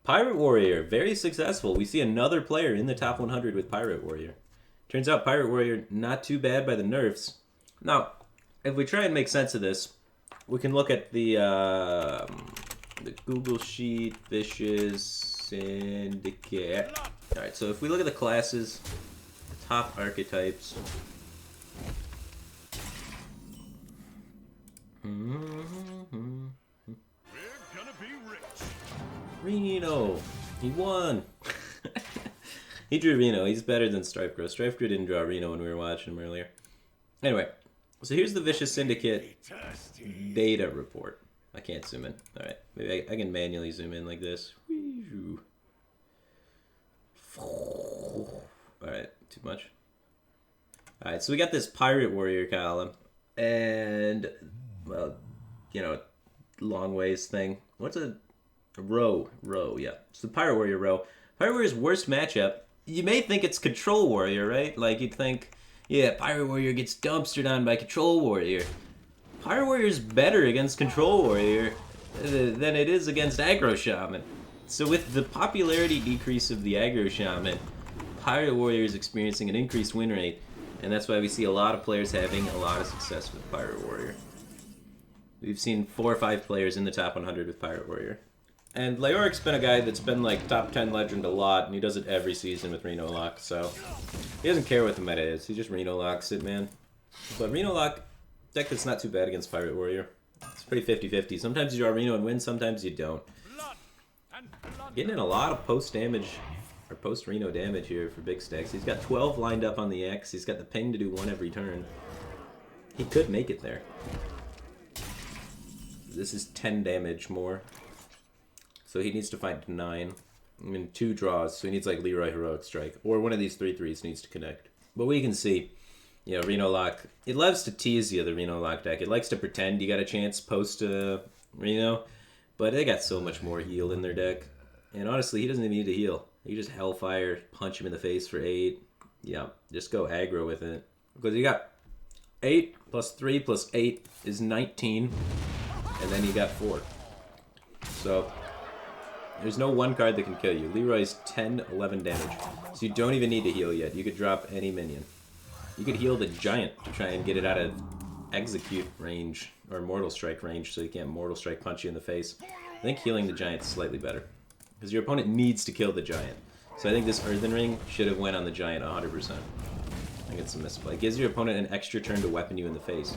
Pirate Warrior, very successful. We see another player in the top 100 with Pirate Warrior. Turns out Pirate Warrior, not too bad by the nerfs. Now, if we try and make sense of this, we can look at the Google Sheet, Vicious, Syndicate. Alright, so if we look at the classes, the top archetypes. Reno! He won! He drew Reno. He's better than Strifecrow. Strifecrow didn't draw Reno when we were watching him earlier. Anyway, so here's the Vicious Syndicate data report. I can't zoom in. Alright, maybe I can manually zoom in like this. Alright, too much. Alright, so we got this Pirate Warrior column. And, well, you know, long ways thing. What's a row? Row, yeah. It's the Pirate Warrior row. Pirate Warrior's worst matchup. You may think it's Control Warrior, right? Like, you'd think, yeah, Pirate Warrior gets dumpstered on by Control Warrior. Pirate Warrior's better against Control Warrior than it is against Aggro Shaman. So with the popularity decrease of the Aggro Shaman, Pirate Warrior is experiencing an increased win rate, and that's why we see a lot of players having a lot of success with Pirate Warrior. We've seen 4 or 5 players in the top 100 with Pirate Warrior. And Leoric's been a guy that's been like top 10 legend a lot, and he does it every season with Reno Lock, so he doesn't care what the meta is. He just Reno Locks it, man. But Reno Lock, deck that's not too bad against Pirate Warrior. It's pretty 50-50. Sometimes you draw Reno and win, sometimes you don't. Getting in a lot of post-damage, or post-Reno damage here for big stacks. He's got 12 lined up on the X. He's got the ping to do 1 every turn. He could make it there. This is 10 damage more. So he needs to find 9. I mean, 2 draws, so he needs like Leroy Heroic Strike. Or one of these 3/3s needs to connect. But we can see, you know, Reno Lock, it loves to tease you, the Reno Lock deck. It likes to pretend you got a chance post Reno, but they got so much more heal in their deck. And honestly, he doesn't even need to heal. You just Hellfire, punch him in the face for 8. Yeah, just go aggro with it. Because you got 8 plus 3 plus 8 is 19. And then you got 4. So there's no one card that can kill you. Leroy's 10, 11 damage. So you don't even need to heal yet. You could drop any minion. You could heal the Giant to try and get it out of Execute range, or Mortal Strike range, so you can't Mortal Strike punch you in the face. I think healing the Giant is slightly better. Because your opponent needs to kill the Giant. So I think this Earthen Ring should have went on the Giant 100%. I think it's a misplay. It gives your opponent an extra turn to weapon you in the face.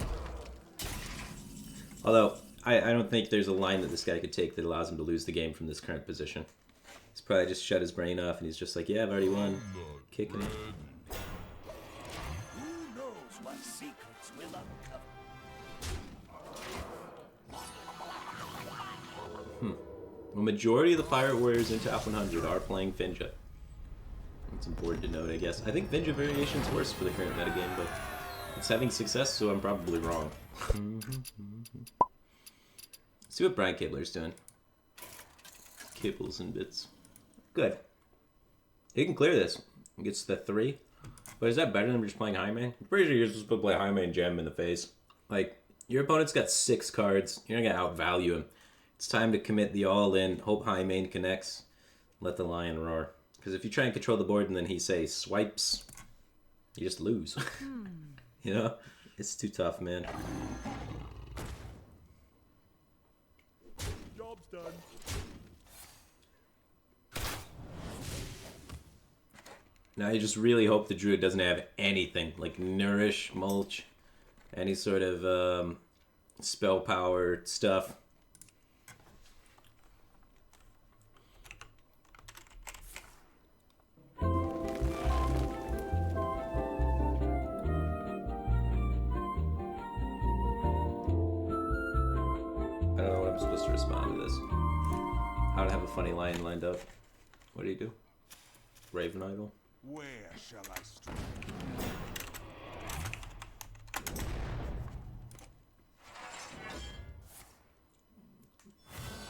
Although, I don't think there's a line that this guy could take that allows him to lose the game from this current position. He's probably just shut his brain off and he's just like, yeah, I've already won. Kicking it. Who knows what secrets will uncover? The majority of the Pirate Warriors in top 100 are playing Finja. It's important to note, I guess. I think Finja variation's worse for the current metagame, but it's having success, so I'm probably wrong. See what Brian Kibler's doing. Kibbles and bits. Good. He can clear this. He gets the 3. But is that better than just playing High Main? I'm pretty sure you're supposed to play High Main Gem in the face. Like, your opponent's got 6 cards. You're not going to outvalue him. It's time to commit the all-in, hope High Main connects, let the lion roar. Because if you try and control the board and then he, say, swipes, you just lose. You know? It's too tough, man. Job's done. Now you just really hope the Druid doesn't have anything, like Nourish, Mulch, any sort of spell power stuff. I don't know what I'm supposed to respond to this. How to have a funny lion lined up. What do you do? Raven Idol? Where shall I strike?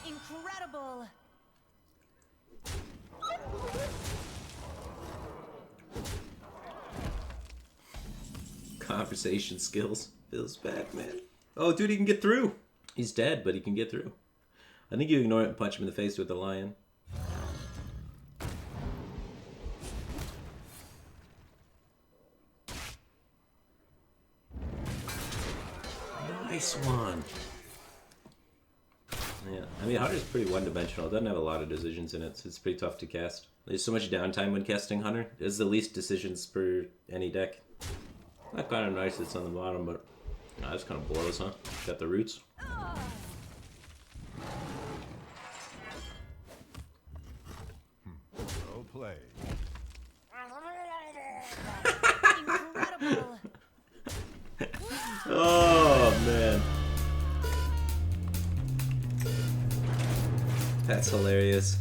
Incredible! Conversation skills. Feels bad, man. Oh, dude, he can get through. He's dead, but he can get through. I think you ignore it and punch him in the face with the lion. Nice one. Yeah, I mean, Hunter's pretty one-dimensional. It doesn't have a lot of decisions in it, so it's pretty tough to cast. There's so much downtime when casting Hunter. It's the least decisions per any deck. That kind of nice it's on the bottom, but that's kind of blows, huh? Got the roots. Well played. Incredible. Oh, man. That's hilarious.